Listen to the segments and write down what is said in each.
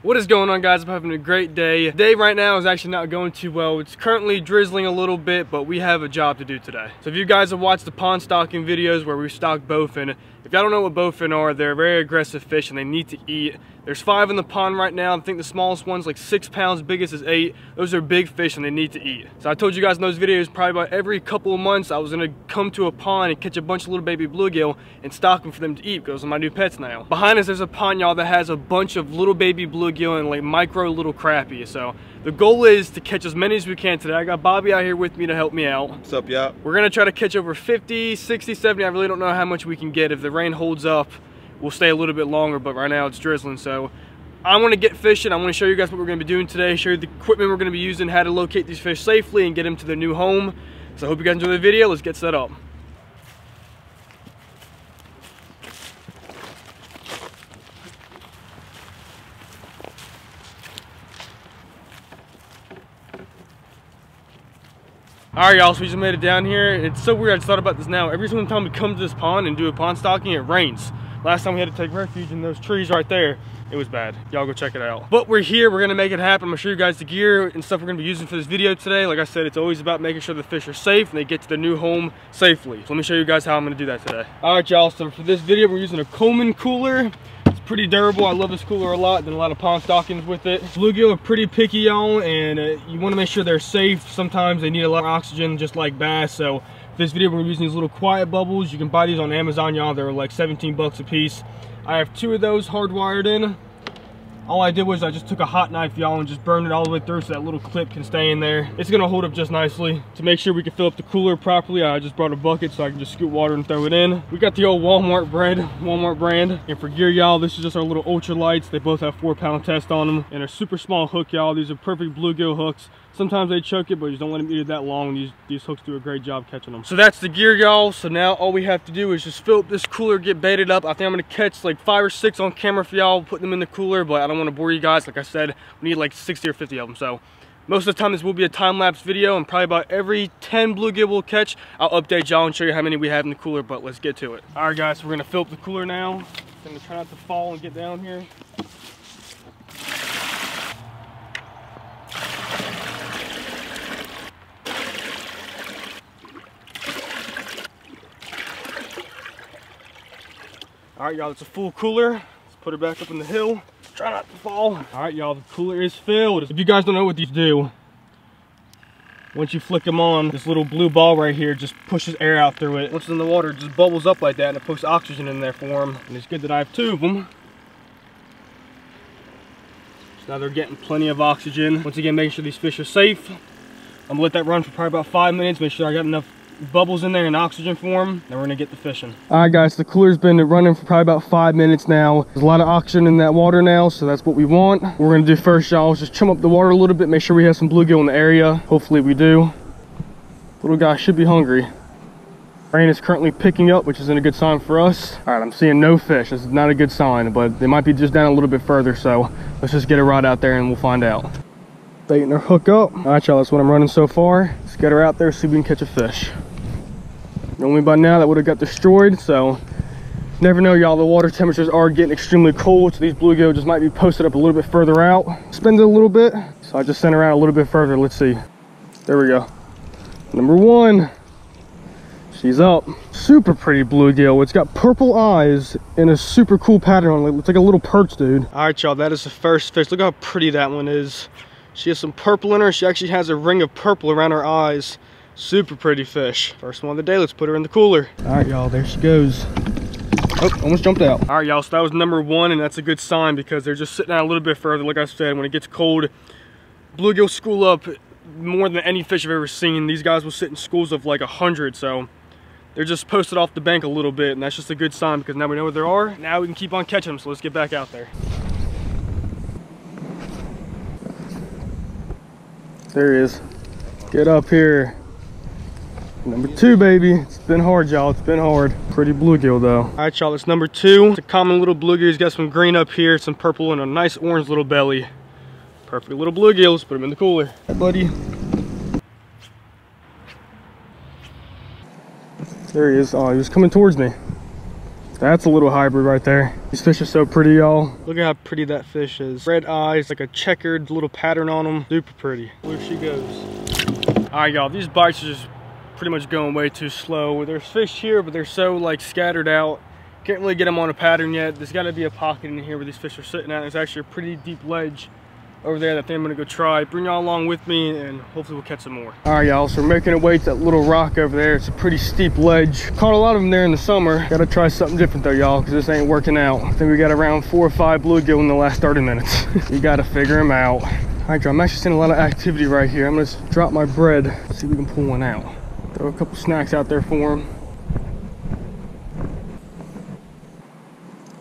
What is going on, guys? I'm having a great day. Day right now is actually not going too well. It's currently drizzling a little bit, but we have a job to do today. So if you guys have watched the pond stocking videos where we stock bowfin, if y'all don't know what bowfin are, they're very aggressive fish and they need to eat. There's 5 in the pond right now. I think the smallest one's like 6 pounds, biggest is 8. Those are big fish and they need to eat. So I told you guys in those videos, probably about every couple of months, I was gonna come to a pond and catch a bunch of little baby bluegill and stock them for them to eat, because those are my new pets now. Behind us, there's a pond, y'all, that has a bunch of little baby bluegill and like micro little crappie. So the goal is to catch as many as we can today. I got Bobby out here with me to help me out. What's up, y'all? We're gonna try to catch over 50, 60, 70. I really don't know how much we can get. If the rain holds up, we'll stay a little bit longer, but right now it's drizzling. So I want to get fishing. I want to show you guys what we're going to be doing today, show you the equipment we're going to be using, how to locate these fish safely and get them to their new home. So I hope you guys enjoy the video. Let's get set up. Alright, y'all, so we just made it down here. It's so weird, I just thought about this now. Every single time we come to this pond and do a pond stocking, it rains. Last time we had to take refuge in those trees right there. It was bad. Y'all go check it out. But we're here, we're gonna make it happen. I'm gonna show you guys the gear and stuff we're gonna be using for this video today. Like I said, it's always about making sure the fish are safe and they get to their new home safely. So let me show you guys how I'm gonna do that today. Alright, y'all, so for this video, we're using a Coleman cooler. It's pretty durable. I love this cooler a lot. Done a lot of pond stockings with it. Bluegill are pretty picky, y'all, and you wanna make sure they're safe. Sometimes they need a lot of oxygen, just like bass. So for this video, we're using these little quiet bubbles. You can buy these on Amazon, y'all. They're like 17 bucks a piece. I have 2 of those hardwired in. All I did was I just took a hot knife, y'all, and just burned it all the way through so that little clip can stay in there. It's gonna hold up just nicely. To make sure we can fill up the cooler properly, I just brought a bucket so I can just scoop water and throw it in. We got the old Walmart brand. And for gear, y'all, this is just our little ultralights. They both have 4-pound test on them and a super small hook, y'all. These are perfect bluegill hooks. Sometimes they choke it, but just don't let them eat it that long. These hooks do a great job catching them. So that's the gear, y'all. So now all we have to do is just fill up this cooler, get baited up. I think I'm gonna catch like 5 or 6 on camera for y'all, put them in the cooler, but I don't wanna bore you guys. Like I said, we need like 60 or 50 of them. So most of the time this will be a time-lapse video, and probably about every 10 bluegill we'll catch, I'll update y'all and show you how many we have in the cooler, but let's get to it. All right, guys, so we're gonna fill up the cooler now. I'm gonna try not to fall and get down here. All right, y'all, it's a full cooler. Let's put it back up in the hill. Try not to fall. All right, y'all, the cooler is filled. If you guys don't know what these do, once you flick them on, this little blue ball right here just pushes air out through it. Once it's in the water, it just bubbles up like that, and it puts oxygen in there for them. And it's good that I have 2 of them. So now they're getting plenty of oxygen. Once again, making sure these fish are safe. I'm gonna let that run for probably about 5 minutes, make sure I got enough bubbles in there and oxygen for them, then we're gonna get the fishing. All right, guys, the cooler's been running for probably about 5 minutes now. There's a lot of oxygen in that water now, so that's what we want. What we're gonna do first, y'all, is just chum up the water a little bit, make sure we have some bluegill in the area. Hopefully we do. Little guy should be hungry. Rain is currently picking up, which isn't a good sign for us. All right, I'm seeing no fish. This is not a good sign, but they might be just down a little bit further, so let's just get a rod out there and we'll find out. Baiting her hook up. All right, y'all, that's what I'm running so far. Let's get her out there, see if we can catch a fish. Normally by now that would have got destroyed, so never know, y'all. The water temperatures are getting extremely cold, so these bluegill just might be posted up a little bit further out. Spin it a little bit, so I just sent her out a little bit further. Let's see. There we go. Number 1. She's up. Super pretty bluegill. It's got purple eyes and a super cool pattern on it. It's like a little perch, dude. All right, y'all, that is the first fish. Look how pretty that one is. She has some purple in her. She actually has a ring of purple around her eyes. Super pretty fish. First one of the day. Let's put her in the cooler. All right, y'all, there she goes. Oh, almost jumped out. All right, y'all, so that was number 1, and that's a good sign because they're just sitting out a little bit further. Like I said, when it gets cold, bluegill school up more than any fish I've ever seen. These guys will sit in schools of like 100, so they're just posted off the bank a little bit, and that's just a good sign because now we know where they are. Now we can keep on catching them, so let's get back out there. There he is. Get up here. Number 2, baby. It's been hard, y'all. It's been hard. Pretty bluegill, though. All right, y'all. It's number 2. It's a common little bluegill. He's got some green up here, some purple, and a nice orange little belly. Perfect little bluegill. Let's put him in the cooler. Hi, buddy. There he is. Oh, he was coming towards me. That's a little hybrid right there. These fish are so pretty, y'all. Look at how pretty that fish is. Red eyes, like a checkered little pattern on them. Super pretty. Where she goes. All right, y'all, these bites are just pretty much going way too slow. There's fish here, but they're so like scattered out. Can't really get them on a pattern yet. There's gotta be a pocket in here where these fish are sitting at. There's actually a pretty deep ledge over there that I think I'm gonna go try. Bring y'all along with me and hopefully we'll catch some more. All right, y'all, so we're making our way to that little rock over there. It's a pretty steep ledge. Caught a lot of them there in the summer. Gotta try something different though, y'all, because this ain't working out. I think we got around 4 or 5 bluegill in the last 30 minutes. You gotta figure them out. All right, y'all, I'm actually seeing a lot of activity right here. I'm gonna just drop my bread, see if we can pull one out. Throw a couple snacks out there for him.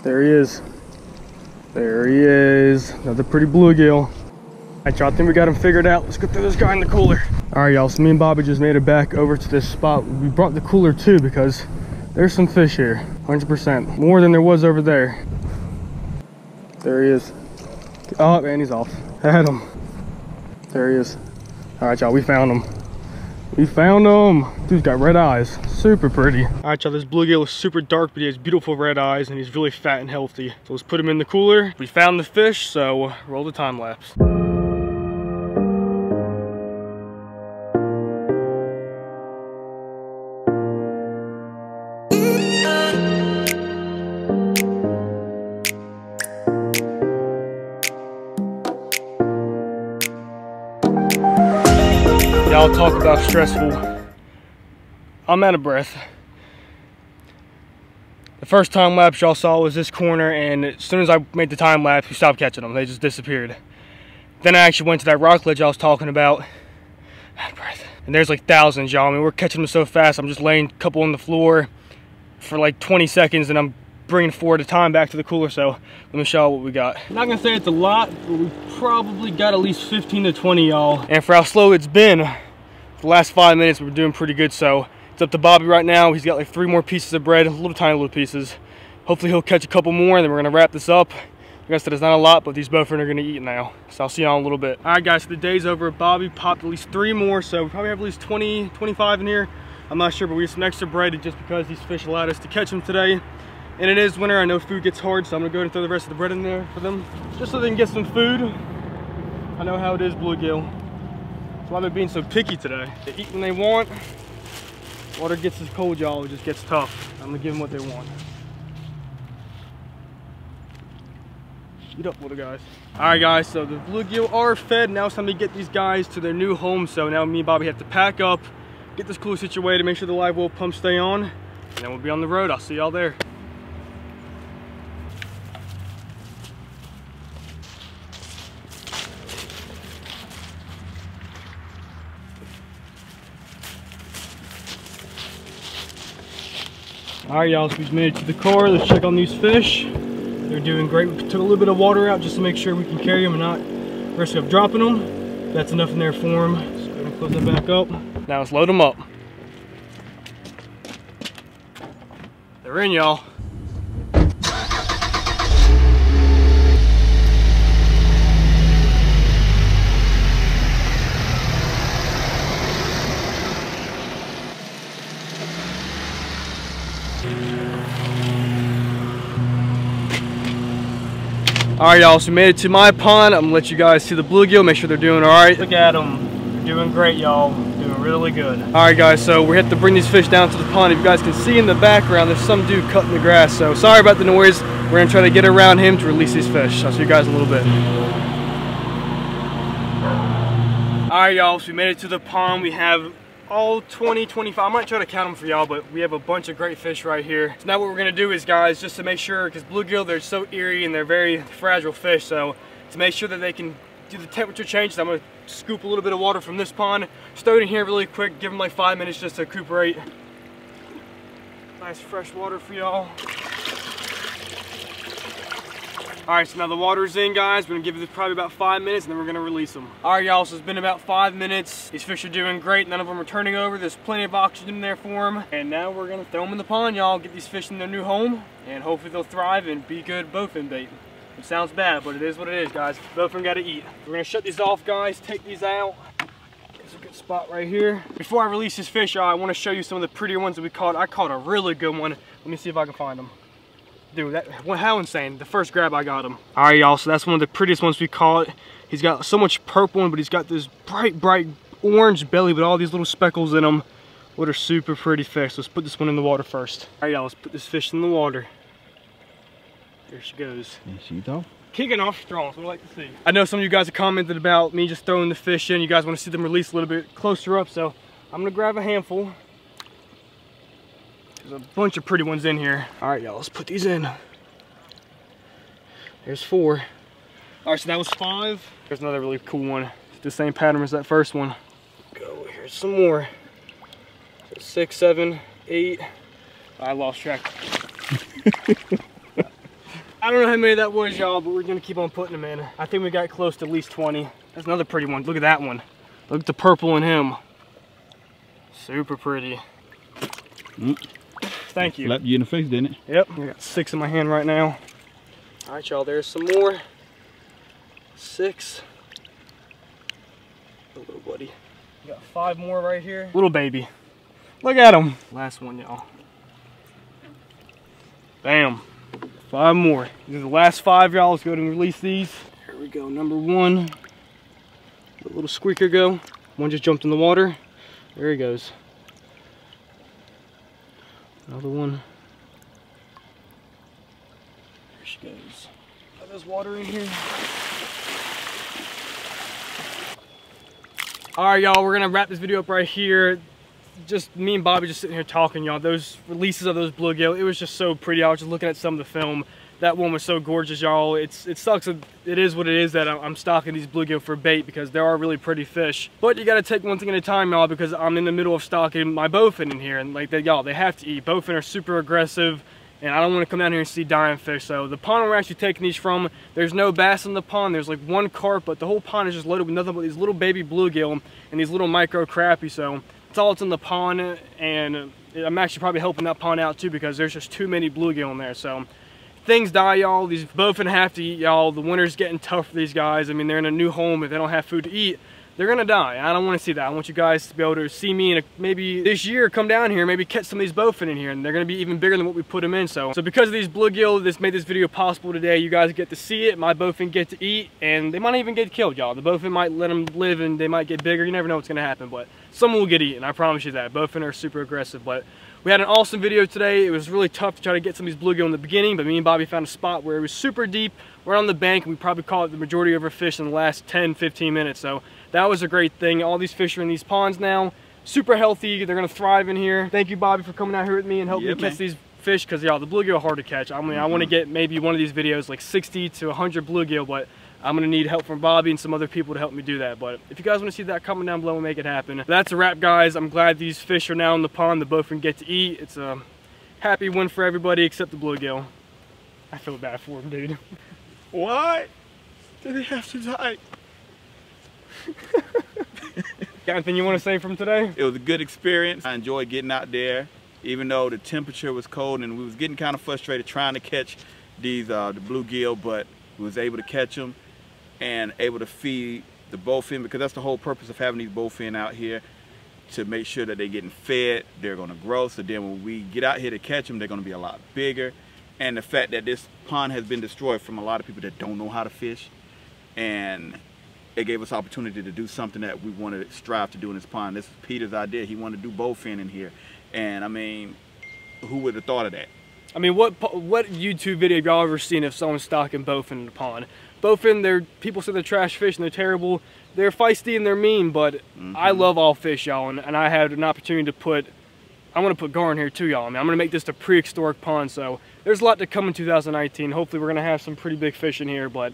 There he is. There he is. Another pretty bluegill. All right, y'all, I think we got him figured out. Let's go throw this guy in the cooler. All right, y'all, so me and Bobby just made it back over to this spot. We brought the cooler too because there's some fish here, 100%. More than there was over there. There he is. Oh, and he's off. Had him. There he is. All right, y'all, we found him. We found him. Dude's got red eyes. Super pretty. All right, y'all, this bluegill is super dark, but he has beautiful red eyes and he's really fat and healthy. So let's put him in the cooler. We found the fish, so roll the time lapse. Y'all talk about stressful. I'm out of breath. The first time lapse y'all saw was this corner, and as soon as I made the time lapse, we stopped catching them. They just disappeared. Then I actually went to that rock ledge I was talking about. Out of breath. And there's like thousands, y'all. I mean, we're catching them so fast. I'm just laying a couple on the floor for like 20 seconds, and I'm bringing 4 at a time back to the cooler. So let me show you what we got. I'm not gonna say it's a lot, but we probably got at least 15 to 20, y'all. And for how slow it's been, the last 5 minutes we're doing pretty good. So it's up to Bobby right now. He's got like 3 more pieces of bread, tiny little pieces. Hopefully he'll catch a couple more, and then we're gonna wrap this up. Like I said, it's not a lot, but these both are gonna eat now. So I'll see y'all in a little bit. All right, guys, so the day's over. Bobby popped at least 3 more, so we probably have at least 20, 25 in here. I'm not sure, but we have some extra bread just because these fish allowed us to catch them today. And it is winter. I know food gets hard, so I'm gonna go ahead and throw the rest of the bread in there for them, just so they can get some food. I know how it is, bluegill. That's why they're being so picky today. They eat when they want. Water gets as cold, y'all. It just gets tough. I'm gonna give them what they want. Eat up, little guys. All right, guys, so the bluegill are fed. Now it's time to get these guys to their new home. So now me and Bobby have to pack up, get this cooler situated, make sure the live well pumps stay on, and then we'll be on the road. I'll see y'all there. All right, y'all, so we've made it to the car. Let's check on these fish. They're doing great. We took a little bit of water out just to make sure we can carry them and not risk of dropping them. That's enough in there for them. So we're gonna close that back up. Now let's load them up. They're in, y'all. All right, y'all, so we made it to my pond. I'm gonna let you guys see the bluegill, make sure they're doing all right. Look at them, they're doing great, y'all, doing really good. All right, guys, so we have to bring these fish down to the pond. If you guys can see in the background, there's some dude cutting the grass, so sorry about the noise. We're gonna try to get around him to release these fish. I'll see you guys in a little bit. All right, y'all, so we made it to the pond. We have all 20, 25, I might try to count them for y'all, but we have a bunch of great fish right here. So now what we're gonna do is, guys, just to make sure, because bluegill, they're so eerie and they're very fragile fish, so to make sure that they can do the temperature changes, I'm gonna scoop a little bit of water from this pond, throw it in here really quick, give them like 5 minutes just to recuperate. Nice fresh water for y'all. All right, so now the water's in, guys. We're gonna give it probably about 5 minutes, and then we're gonna release them. All right, y'all, so it's been about 5 minutes. These fish are doing great. None of them are turning over. There's plenty of oxygen in there for them. And now we're gonna throw them in the pond, y'all. Get these fish in their new home, and hopefully they'll thrive and be good bowfin bait. It sounds bad, but it is what it is, guys. Bowfin gotta eat. We're gonna shut these off, guys. Take these out. There's a good spot right here. Before I release this fish, y'all, I wanna show you some of the prettier ones that we caught. I caught a really good one. Let me see if I can find them. Dude, how insane. The first grab I got him. All right, y'all, so that's one of the prettiest ones we caught. He's got so much purple, but he's got this bright orange belly with all these little speckles in him. What are super pretty fish. Let's put this one in the water first. All right, y'all, let's put this fish in the water. There she goes. There she go. Kicking off strong, so we'd like to see. I know some of you guys have commented about me just throwing the fish in. You guys want to see them release a little bit closer up, so I'm gonna grab a handful. There's a bunch of pretty ones in here. All right, y'all, let's put these in. There's 4. All right, so that was 5. There's another really cool one. It's the same pattern as that first one. Go, here's some more. So 6, 7, 8. I lost track. I don't know how many that was, y'all, but we're gonna keep on putting them in. I think we got close to at least 20. That's another pretty one. Look at that one. Look at the purple in him. Super pretty. Thank you. Slapped you in the face, didn't it? Yep, I got 6 in my hand right now. All right, y'all, there's some more. 6. A little buddy. We got 5 more right here. Little baby. Look at him. Last one, y'all. Bam. 5 more. These are the last 5, y'all. Let's go ahead and release these. Here we go. Number 1. Let the little squeaker go. One just jumped in the water. There he goes. Another one. There she goes. Got this water in here. Alright, y'all, we're gonna wrap this video up right here. Just me and Bobby just sitting here talking, y'all. Those releases of those bluegill, it was just so pretty. I was just looking at some of the film. That one was so gorgeous, y'all. It sucks that it is what it is that I'm stocking these bluegill for bait because they are really pretty fish. But you gotta take one thing at a time, y'all, because I'm in the middle of stocking my bowfin in here, and like that, y'all, they have to eat. Bowfin are super aggressive, and I don't want to come down here and see dying fish. So the pond we're actually taking these from, there's no bass in the pond. There's like 1 carp, but the whole pond is just loaded with nothing but these little baby bluegill and these little micro crappie. So it's all that's in the pond, and I'm actually probably helping that pond out too because there's just too many bluegill in there. So things die, y'all. These bowfin have to eat, y'all. The winter's getting tough for these guys. I mean, they're in a new home. If they don't have food to eat, they're gonna die. I don't want to see that. I want you guys to be able to see me in maybe this year, come down here, maybe catch some of these bowfin in here, and they're gonna be even bigger than what we put them in. So because of these bluegill, this made this video possible today. You guys get to see it. My bowfin get to eat, and they might even get killed, y'all. The bowfin might let them live, and they might get bigger. You never know what's gonna happen, but some will get eaten. I promise you that. Bowfin are super aggressive, but we had an awesome video today. It was really tough to try to get some of these bluegill in the beginning, but me and Bobby found a spot where it was super deep. We're on the bank, and we probably caught the majority of our fish in the last 10-15 minutes. So that was a great thing. All these fish are in these ponds now. Super healthy. They're gonna thrive in here. Thank you, Bobby, for coming out here with me and helping me catch these fish, because y'all, the bluegill are hard to catch. I mean, I want to get maybe one of these videos like 60 to 100 bluegill, but I'm gonna need help from Bobby and some other people to help me do that. But if you guys want to see that, comment down below and make it happen. But that's a wrap, guys. I'm glad these fish are now in the pond. The bowfin get to eat. It's a happy win for everybody except the bluegill. I feel bad for them, dude. Why did they have to die? Got anything you want to say from today? It was a good experience. I enjoyed getting out there, even though the temperature was cold and we was getting kind of frustrated trying to catch these the bluegill, but we was able to catch them and able to feed the bowfin, because that's the whole purpose of having these bowfin out here, to make sure that they're getting fed, they're going to grow, so then when we get out here to catch them, they're going to be a lot bigger. And the fact that this pond has been destroyed from a lot of people that don't know how to fish, and it gave us opportunity to do something that we wanted to strive to do in this pond. This is Peter's idea. He wanted to do bowfin in here, and I mean, who would have thought of that? I mean, what YouTube video have y'all ever seen of someone stocking bowfin in the pond? Bowfin, people say they're trash fish and they're terrible. They're feisty and they're mean, but I love all fish, y'all, and I had an opportunity to put, I'm gonna put gar in here too, y'all. I mean, I'm gonna make this a prehistoric pond, so there's a lot to come in 2019. Hopefully we're gonna have some pretty big fish in here, but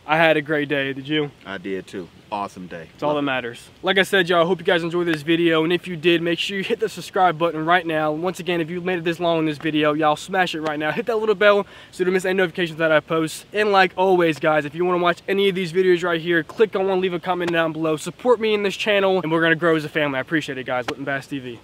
I had a great day. Did you? I did too. Awesome day. It's all that matters. Like I said, y'all, I hope you guys enjoyed this video, and if you did, make sure you hit the subscribe button right now. Once again, if you made it this long in this video, y'all smash it right now. Hit that little bell so you don't miss any notifications that I post. And like always, guys, if you want to watch any of these videos right here, click on one, leave a comment down below. Support me in this channel, and we're gonna grow as a family. I appreciate it, guys. Lippin Bass TV.